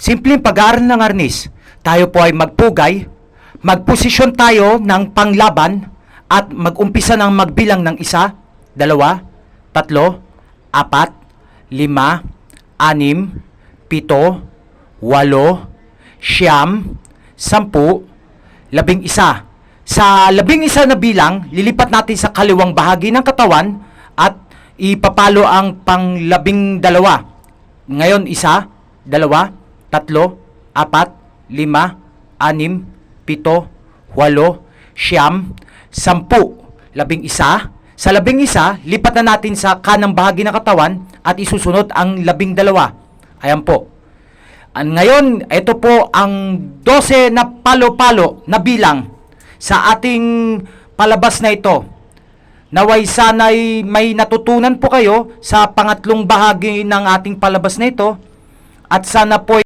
simpleng pag-aaral ng arnis. Tayo po ay magpugay, magposisyon tayo ng panglaban at mag-umpisa ng magbilang ng 1, 2, 3, 4, 5, 6, 7, 8, 8, 9, 10, 11. Sa 11 na bilang, lilipat natin sa kaliwang bahagi ng katawan at ipapalo ang pang-12. Ngayon, 1, 2, 3, 4, 5, 6, 7, 8, 8, 9, 10, 11. Sa 11, lipat na natin sa kanang bahagi ng katawan at isusunod ang 12. Ayan po. Ngayon, ito po ang 12 na palo-palo na bilang sa ating palabas na ito. Naway sana'y may natutunan po kayo sa pangatlong bahagi ng ating palabas na ito at sana po